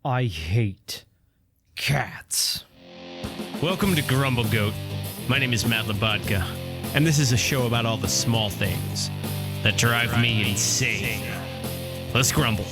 I hate cats. Welcome to Grumble Goat. My name is Matt Labodka, and this is a show about all the small things that drive me insane. Let's grumble.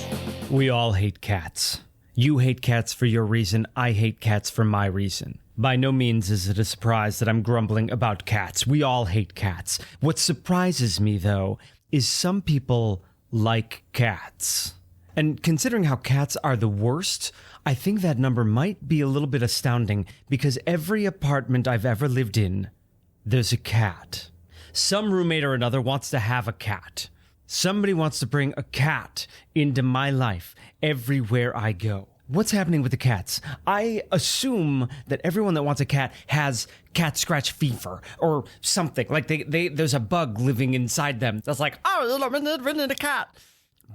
We all hate cats. You hate cats for your reason, I hate cats for my reason. By no means is it a surprise that I'm grumbling about cats. We all hate cats. What surprises me, though, is some people like cats. And considering how cats are the worst, I think that number might be a little bit astounding because every apartment I've ever lived in, there's a cat. Some roommate or another wants to have a cat. Somebody wants to bring a cat into my life everywhere I go. What's happening with the cats? I assume that everyone that wants a cat has cat scratch fever or something. Like there's a bug living inside them that's like, oh, I'm in a cat.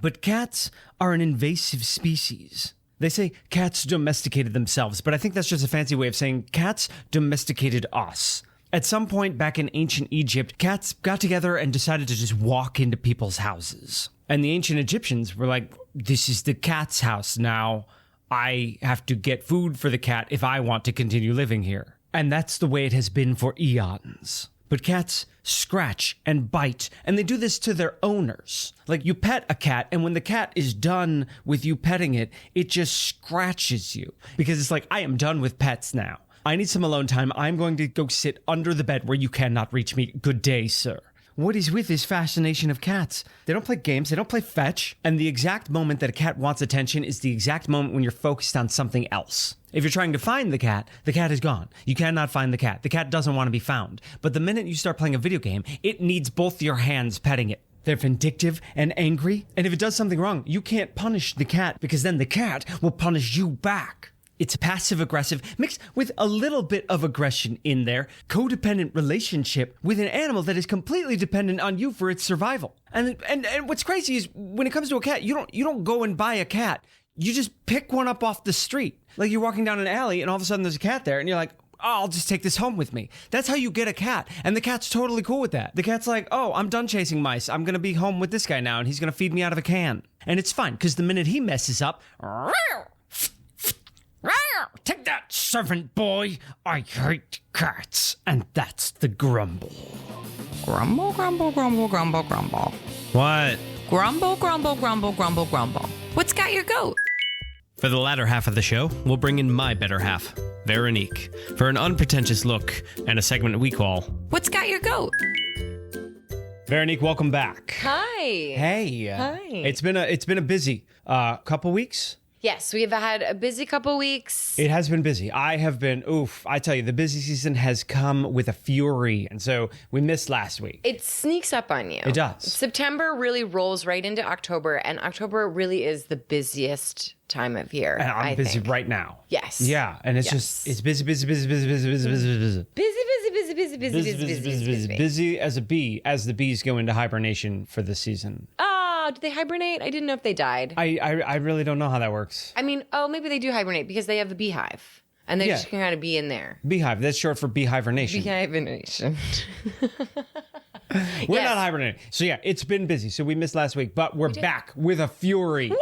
But cats are an invasive species. They say cats domesticated themselves, but I think that's just a fancy way of saying cats domesticated us. At some point back in ancient Egypt, cats got together and decided to just walk into people's houses. And the ancient Egyptians were like, this is the cat's house now. I have to get food for the cat if I want to continue living here. And that's the way it has been for eons. But cats scratch and bite, and they do this to their owners. Like, you pet a cat, and when the cat is done with you petting it, it just scratches you. Because it's like, I am done with pets now. I need some alone time. I'm going to go sit under the bed where you cannot reach me. Good day, sir. What is with this fascination of cats? They don't play games, they don't play fetch, and the exact moment that a cat wants attention is the exact moment when you're focused on something else. If you're trying to find the cat is gone. You cannot find the cat. The cat doesn't want to be found. But the minute you start playing a video game, it needs both your hands petting it. They're vindictive and angry, and if it does something wrong, you can't punish the cat because then the cat will punish you back. It's passive-aggressive, mixed with a little bit of aggression in there, codependent relationship with an animal that is completely dependent on you for its survival. And what's crazy is when it comes to a cat, you don't go and buy a cat. You just pick one up off the street. Like you're walking down an alley and all of a sudden there's a cat there and you're like, oh, I'll just take this home with me. That's how you get a cat. And the cat's totally cool with that. The cat's like, oh, I'm done chasing mice. I'm going to be home with this guy now and he's going to feed me out of a can. And it's fine because the minute he messes up, take that, servant boy. I hate cats. And that's the grumble. Grumble, grumble, grumble, grumble, grumble. What? Grumble, grumble, grumble, grumble, grumble. What's got your goat? For the latter half of the show, we'll bring in my better half, Veronique, for an unpretentious look and a segment we call What's got your goat? Veronique, welcome back. Hi. Hey. Hi. It's been a busy couple weeks. Yes, we have had a busy couple weeks. It has been busy. I have been, I tell you, the busy season has come with a fury. And so we missed last week. It sneaks up on you. It does. September really rolls right into October, and October really is the busiest time of year. And I'm busy right now. Yes. Yeah. And it's just, it's busy. Busy as a bee, as the bees go into hibernation for the season. Oh, did they hibernate? I didn't know if they died. I really don't know how that works. I mean, maybe they do hibernate because they have the beehive. And they just can kind of be in there. Beehive. That's short for bee hibernation. Hibernation. We're not hibernating. So yeah, it's been busy. So we missed last week, but we're back with a fury. Wow!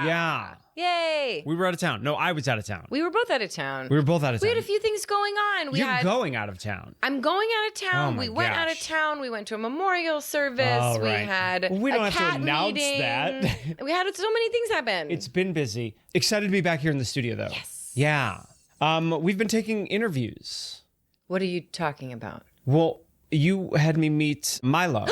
Yeah. Yay! We were out of town. No, I was out of town. We were both out of town. We were both out of town. We had a few things going on. You're going out of town. I'm going out of town. Oh We went out of town. We went to a memorial service. Oh, We right. had We don't a have to cat announce meeting. that. We had so many things happen. It's been busy. Excited to be back here in the studio, though. Yes. Yeah. We've been taking interviews. What are you talking about? Well, you had me meet Milo.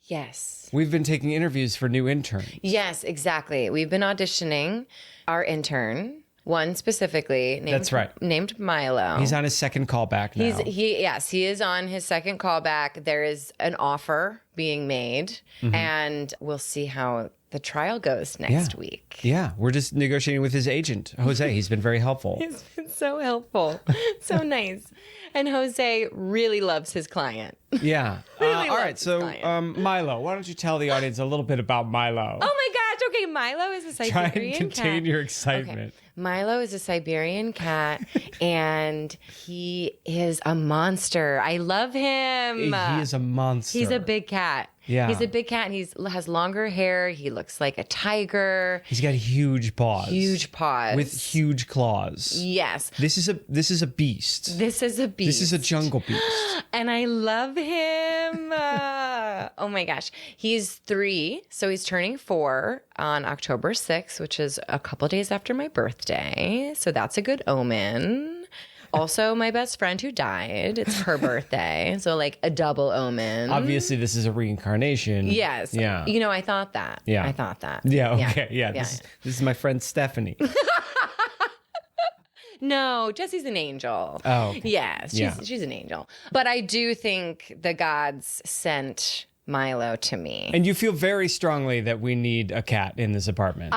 Yes. We've been taking interviews for new interns. Yes, exactly. We've been auditioning our intern, one specifically named, That's right. named Milo. He's on his second callback now. He is on his second callback. There is an offer being made, and we'll see how the trial goes next week. Yeah, we're just negotiating with his agent, Jose. He's been very helpful. He's been so helpful. So nice. And Jose really loves his client. Yeah. Really all right, loves so his client. Milo, why don't you tell the audience a little bit about Milo? Oh my gosh. Okay, Milo is a Siberian cat. Try and contain your excitement. Okay. Milo is a Siberian cat, and he is a monster. I love him. He is a monster. He's a big cat. Yeah. He's a big cat and has longer hair. He looks like a tiger. He's got huge paws. Huge paws. With huge claws. Yes. This is a beast. This is a beast. This is a jungle beast. And I love him. Oh my gosh. He's 3, so he's turning 4 on October 6th, which is a couple days after my birthday. So that's a good omen. Also, my best friend who died, it's her birthday. So like a double omen. Obviously, this is a reincarnation. Yes. Yeah. You know, I thought that. Yeah. I thought that. Yeah, okay. Yeah. This is my friend Stephanie. No, Jessie's an angel. Oh, okay. Yeah, she's an angel. But I do think the gods sent Milo to me. And you feel very strongly that we need a cat in this apartment.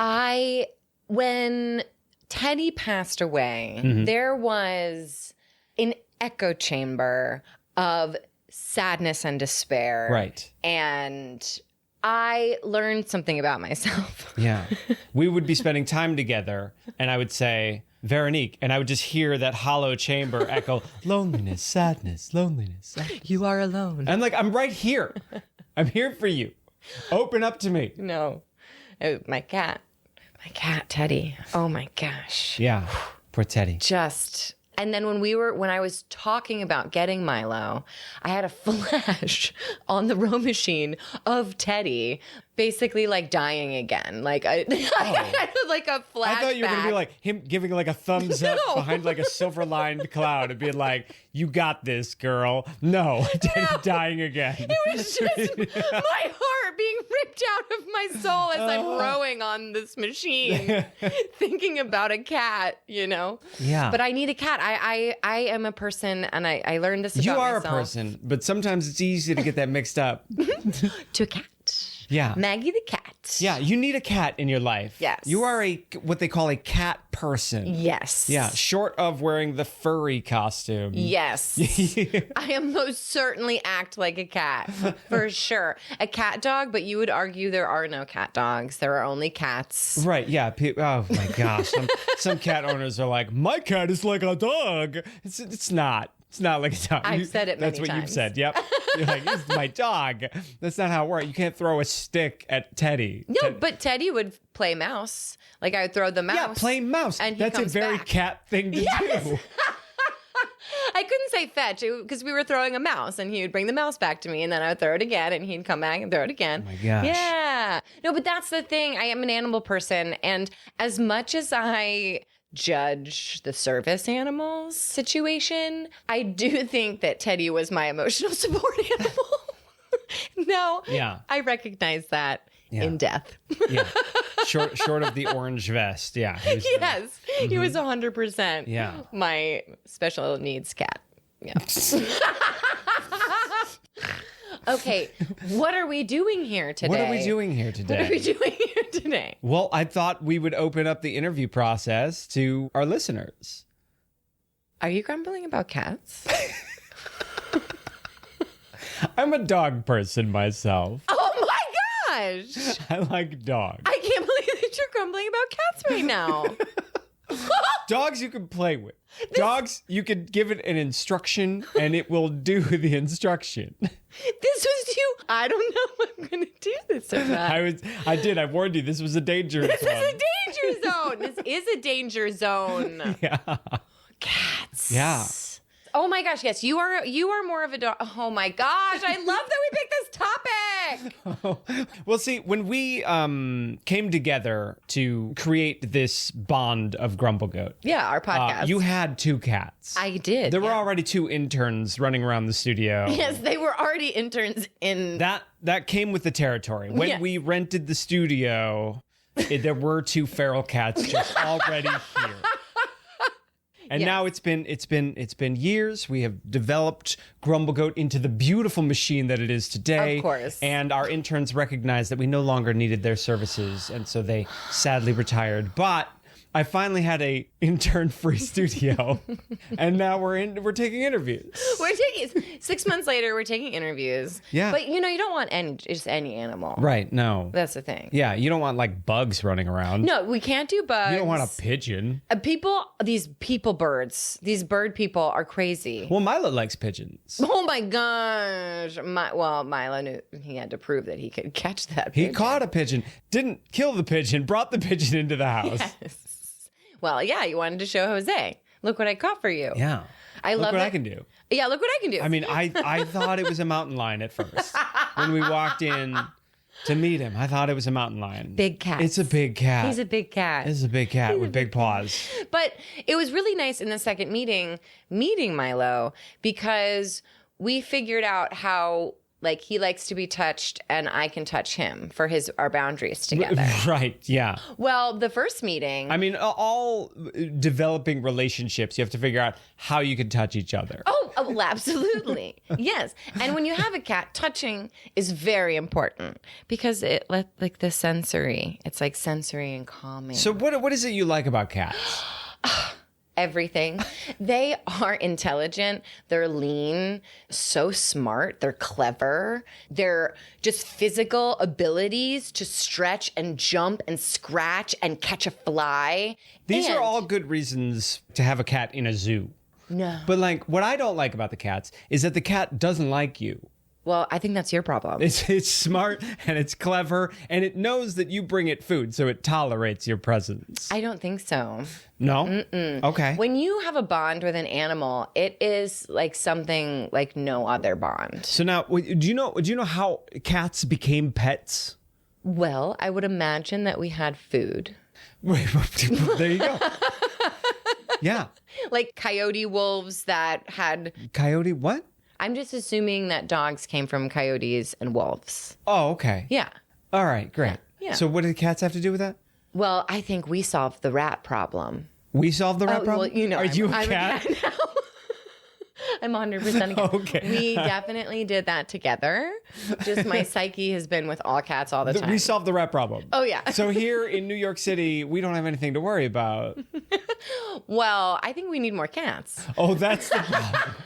When Teddy passed away, there was an echo chamber of sadness and despair. Right. And I learned something about myself. Yeah. We would be spending time together, and I would say, Veronique, and I would just hear that hollow chamber echo, loneliness, sadness, loneliness, sadness. You are alone. I'm like, I'm right here. I'm here for you. Open up to me. No. My cat, Teddy. Oh my gosh. Yeah. Poor Teddy. And then when I was talking about getting Milo, I had a flash on the row machine of Teddy basically like dying again. Like like a flashback. I thought you were going to be like him giving like a thumbs up behind like a silver lined cloud and being like, you got this, girl. No, Teddy dying again. It was just my heart being ripped out of my soul as I'm rowing on this machine, thinking about a cat, you know? Yeah. But I need a cat. I am a person, and I learned this about You are myself. a person, but sometimes it's easy to get that mixed up. To a cat. Yeah. Maggie the cat. Yeah, you need a cat in your life. Yes. You are what they call a cat person. Yes. Yeah, short of wearing the furry costume. Yes. I am most certainly act like a cat, for sure. A cat dog, but you would argue there are no cat dogs. There are only cats. Right, yeah. Oh my gosh. Some cat owners are like, my cat is like a dog. It's not. It's not like a dog. I've said it many That's what times. you've said. Yep. You're like, it's my dog. That's not how it works. You can't throw a stick at Teddy. No, but Teddy would play mouse. Like I would throw the mouse. Yeah, play mouse. And That's a comes very back. cat thing to do. I couldn't say fetch because we were throwing a mouse and he would bring the mouse back to me and then I would throw it again and he'd come back and throw it again. Oh my gosh. Yeah. No, but that's the thing. I am an animal person. And as much as I judge the service animals situation, I do think that Teddy was my emotional support animal. No, Yeah. I recognize that in death. Yeah. Short of the orange vest. Yeah. Yes, he was 100% Yeah. my special needs cat. Yeah. Okay, what are we doing here today? What are we doing here today? What are we doing here today? Well, I thought we would open up the interview process to our listeners. Are you grumbling about cats? I'm a dog person myself. Oh my gosh! I like dogs. I can't believe that you're grumbling about cats right now. Dogs you can play with. Dogs, you can give it an instruction and it will do the instruction. This was you. I don't know if I'm going to do this or not. I warned you. This was a dangerous This one. is a danger zone. This is a danger zone. Yeah. Cats. Yeah. Oh my gosh, yes, you are more of a dog. Oh my gosh, I love that we picked this topic. Well, see, when we came together to create this bond of Grumble Goat, Yeah, our podcast. you had 2 cats. I did. There were yeah. already 2 interns running around the studio. Yes, they were already interns in. That came with the territory. When Yeah. we rented the studio, there were 2 feral cats just already here. And Yes. now it's been years. We have developed Grumble Goat into the beautiful machine that it is today. Of course. And our interns recognized that we no longer needed their services, and so they sadly retired. But I finally had a intern-free studio, and now we're taking interviews. We're taking 6 months later. We're taking interviews. Yeah. But you don't want just any animal. Right? No. That's the thing. Yeah, you don't want like bugs running around. No, we can't do bugs. You don't want a pigeon. These people birds, these bird people are crazy. Well, Milo likes pigeons. Oh my gosh. Milo knew he had to prove that he could catch that He pigeon. caught a pigeon, didn't kill the pigeon, brought the pigeon into the house. Yes. Well, yeah, you wanted to show Jose. Look what I caught for you. Yeah. I love what it. I can do. Yeah, look what I can do. I mean, I thought it was a mountain lion at first. When we walked in to meet him, I thought it was a mountain lion. Big cat. It's a big cat. He's a big cat. It's a big cat with big paws. But it was really nice in the second meeting Milo, because we figured out how he likes to be touched and I can touch him for our boundaries together. Right, yeah. Well, the first meeting. I mean, all developing relationships, you have to figure out how you can touch each other. Oh, absolutely. Yes. And when you have a cat, touching is very important because it's like sensory and calming. So what is it you like about cats? Everything. They are intelligent. They're lean, so smart. They're clever. They're just physical abilities to stretch and jump and scratch and catch a fly. These are all good reasons to have a cat in a zoo. No. But what I don't like about the cats is that the cat doesn't like you. Well, I think that's your problem. It's smart and it's clever and it knows that you bring it food, so it tolerates your presence. I don't think so. No? Mm-mm. Okay. When you have a bond with an animal, it is like something like no other bond. So now, do you know how cats became pets? Well, I would imagine that we had food. There you go. Yeah. Like coyote wolves that had... Coyote what? I'm just assuming that dogs came from coyotes and wolves. Oh, okay. Yeah. All right, great. Yeah. So what do the cats have to do with that? Well, I think we solved the rat problem. We solved the rat problem? Well, Are you a I'm cat? a cat now. I'm 100% a cat. Okay. We definitely did that together. Just my psyche has been with all cats all the time. We solved the rat problem. Oh, yeah. So here in New York City, we don't have anything to worry about. Well, I think we need more cats. Oh, that's the problem.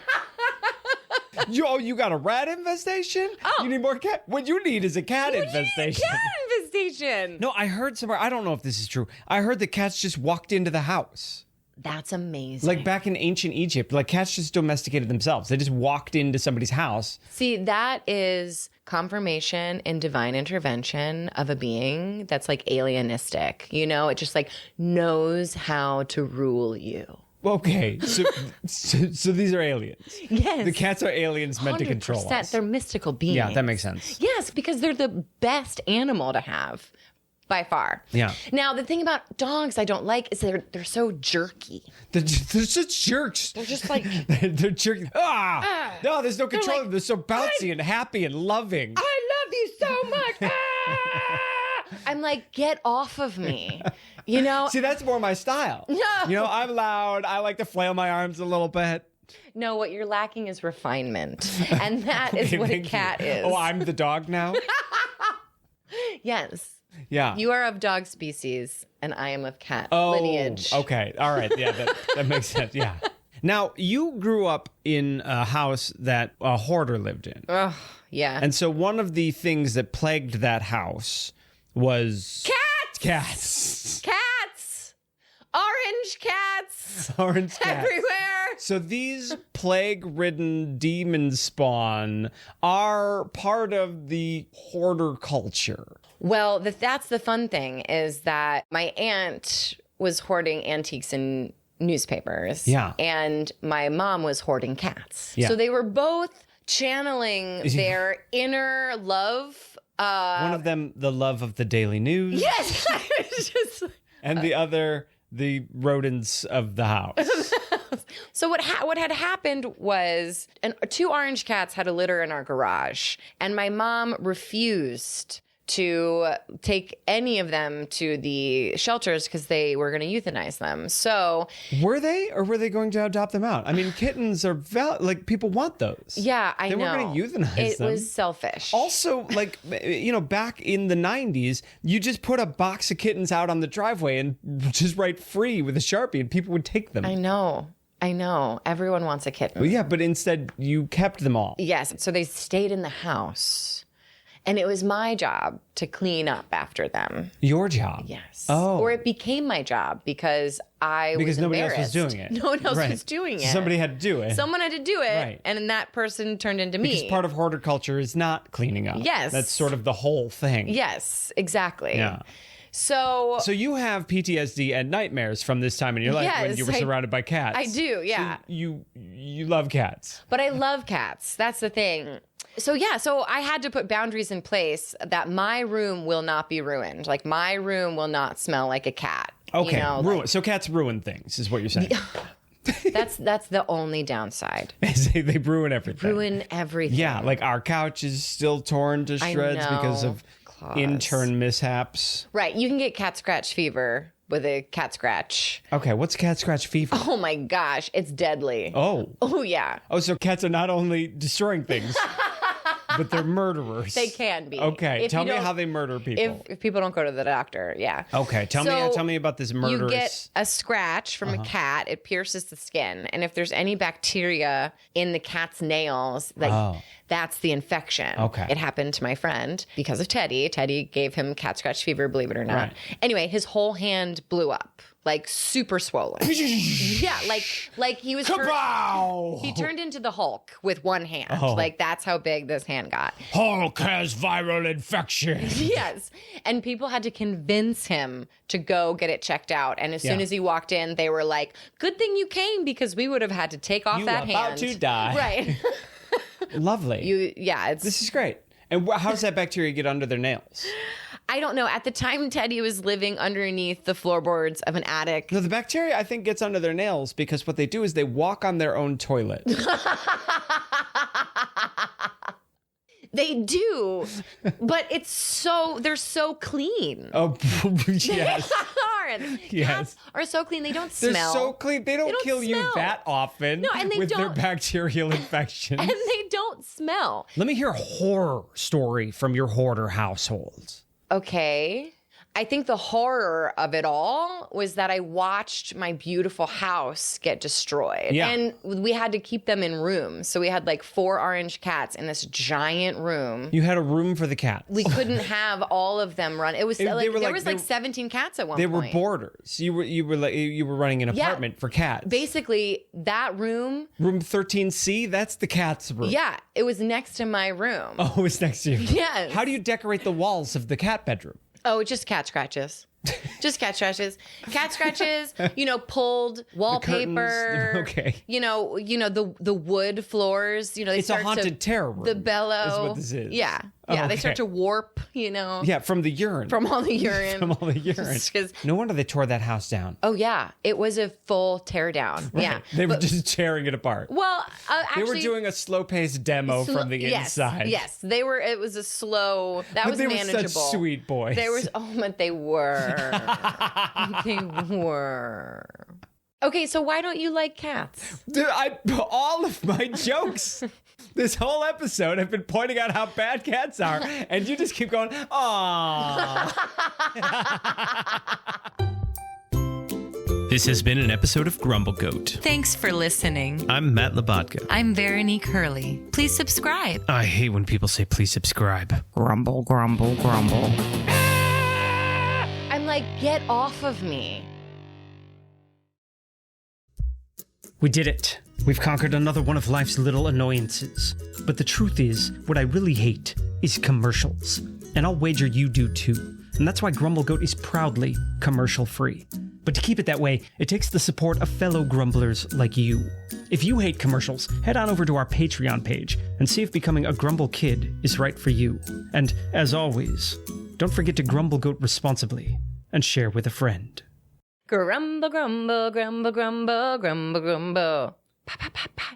You got a rat infestation? Oh. You need more cat? What you need is a cat infestation. Cat infestation. No, I heard somewhere, I don't know if this is true. I heard that cats just walked into the house. That's amazing. Like back in ancient Egypt, cats just domesticated themselves. They just walked into somebody's house. See, that is confirmation and divine intervention of a being that's alienistic. It just knows how to rule you. Okay, so these are aliens. Yes. The cats are aliens meant to control 100%. us. They're mystical beings. Yeah, that makes sense. Yes, because they're the best animal to have by far. Yeah. Now, the thing about dogs I don't like is they're so jerky. They're such jerks. They're just they're jerky. No, there's no control. They're so bouncy and happy and loving. I love you so much. I'm get off of me. See, that's more my style. No. I'm loud. I like to flail my arms a little bit. No, what you're lacking is refinement. And that is what a cat is. Oh, I'm the dog now? Yes. Yeah. You are of dog species, and I am of cat lineage. Okay. All right. Yeah, that makes sense. Yeah. Now, you grew up in a house that a hoarder lived in. Oh, yeah. And so one of the things that plagued that house was... Cats. Orange cats. Orange cats. Everywhere. So these plague-ridden demon spawn are part of the hoarder culture. Well, that's the fun thing is that my aunt was hoarding antiques and newspapers. Yeah. And my mom was hoarding cats. Yeah. So they were both channeling their inner love. One of them, the love of the Daily News. Yes. I was just... And the other, the rodents of the house. So what had happened was two orange cats had a litter in our garage, and my mom refused to take any of them to the shelters because they were going to euthanize them. So Were they, or were they going to adopt them out? I mean, kittens are like, people want those. yeah, I know. They weren't going to euthanize them. It was selfish. Also, like, back in the 90s, you just put a box of kittens out on the driveway and just write free with a Sharpie and people would take them. I know. Everyone wants a kitten. Well, yeah, but instead you kept them all. Yes. So they stayed in the house. And it was my job to clean up after them. Your job? Yes. Oh. Or it became my job because was nobody embarrassed. else was doing it. No one else Right. was doing it. Somebody had to do it. Someone had to do it. Right. And then that person turned into me. Because part of hoarder culture is not cleaning up. Yes. That's sort of the whole thing. Yes, exactly. Yeah. So So you have PTSD and nightmares from this time in your life when Yes, you were surrounded by cats. I do, yeah. So you love cats. But I love cats. That's the thing. So I had to put boundaries in place that my room will not be ruined. Like my room will not smell like a cat. Okay. You know, ruin. So cats ruin things, is what you're saying. that's the only downside. They ruin everything. Ruin everything. Yeah, like our couch is still torn to shreds because know. of Claws. intern mishaps. Right. You can get cat scratch fever with a cat scratch. Okay, what's cat scratch fever? Oh my gosh, it's deadly. Oh yeah. Oh, so cats are not only destroying things, but they're murderers. They can be. Okay, If tell you me don't- how they murder people. If people don't go to the doctor, yeah. Okay, tell me about this murderous. You get a scratch from a cat. It pierces the skin, and if there's any bacteria in the cat's nails, that's the infection. Okay. It happened to my friend because of Teddy. Teddy gave him cat scratch fever, believe it or not. Right. Anyway, his whole hand blew up, like super swollen. Yeah, like he was. Kabow! He turned into the Hulk with one hand. Oh. Like that's how big this hand got. Hulk has viral infection. Yes. And people had to convince him to go get it checked out. And as soon Yeah. as he walked in, they were like, good thing you came because we would have had to take off You that about hand. to die. Right. Lovely. It's This is great. And how does that bacteria get under their nails? I don't know. At the time, Teddy was living underneath the floorboards of an attic. No, the bacteria, I think, gets under their nails because what they do is they walk on their own toilet. They do, but they're so clean. Oh, yes. Yes. Cats are so clean. They don't They're smell. so clean. They don't kill you smell. that often No, and they with their don't- bacterial infections. And they don't smell. Let me hear a horror story from your hoarder household. Okay. I think the horror of it all was that I watched my beautiful house get destroyed. Yeah. And we had to keep them in rooms. So we had like 4 orange cats in this giant room. You had a room for the cats. We couldn't have all of them run. It was They like were there like- was they like were- 17 cats at one They point. were boarders. You were running an Yeah. apartment for cats. Basically, that room, Room 13C, that's the cat's room. yeah, it was next to my room. Oh, it's next to you. Yes. How do you decorate the walls of the cat bedroom? Oh, just cat scratches. Just cat scratches. Cat scratches, pulled wallpaper. Okay. The wood floors, they It's a start haunted to, terror room. the bellow. Is what this is. Yeah. Oh, Yeah, they okay. start to warp, Yeah, from the urine. from all the urine. From all the urine. Just 'cause- No wonder they tore that house down. Oh yeah, it was a full tear down. Yeah. They were But- just tearing it apart. well, They actually were doing a slow-paced demo from the inside. Yes, they were. It was a slow. That But was they manageable. were such sweet boys. They were. Oh, but they were. They were. Okay, so why don't you like cats? Dude, all of my jokes this whole episode have been pointing out how bad cats are, and you just keep going, aww. This has been an episode of Grumble Goat. Thanks for listening. I'm Matt Labatka. I'm Veronique Hurley. Please subscribe. I hate when people say please subscribe. Grumble, grumble, grumble. I'm like, get off of me. We did it. We've conquered another one of life's little annoyances. But the truth is, what I really hate is commercials. And I'll wager you do too. And that's why Grumble Goat is proudly commercial-free. But to keep it that way, it takes the support of fellow grumblers like you. If you hate commercials, head on over to our Patreon page and see if becoming a Grumble Kid is right for you. And, as always, don't forget to Grumble Goat responsibly and share with a friend. Grumble, grumble, grumble, grumble, grumble, grumble. Pa, pa, pa, pa.